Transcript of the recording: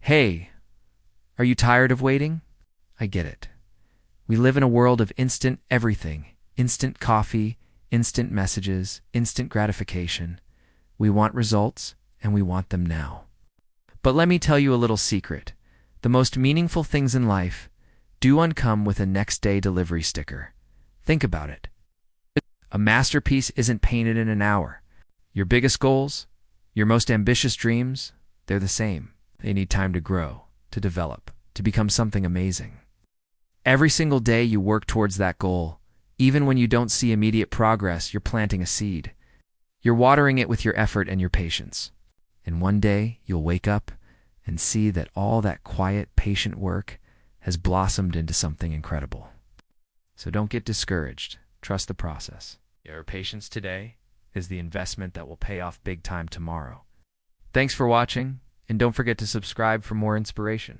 Hey, are you tired of waiting? I get it. We live in a world of instant everything. Instant coffee, instant messages, instant gratification. We want results, and we want them now. But let me tell you a little secret. The most meaningful things in life do come with a next-day delivery sticker. Think about it. A masterpiece isn't painted in an hour. Your biggest goals, your most ambitious dreams, they're the same. They need time to grow, to develop, to become something amazing. Every single day you work towards that goal. Even when you don't see immediate progress, you're planting a seed. You're watering it with your effort and your patience. And one day you'll wake up and see that all that quiet, patient work has blossomed into something incredible. So don't get discouraged. Trust the process. Your patience today is the investment that will pay off big time tomorrow. Thanks for watching, and don't forget to subscribe for more inspiration.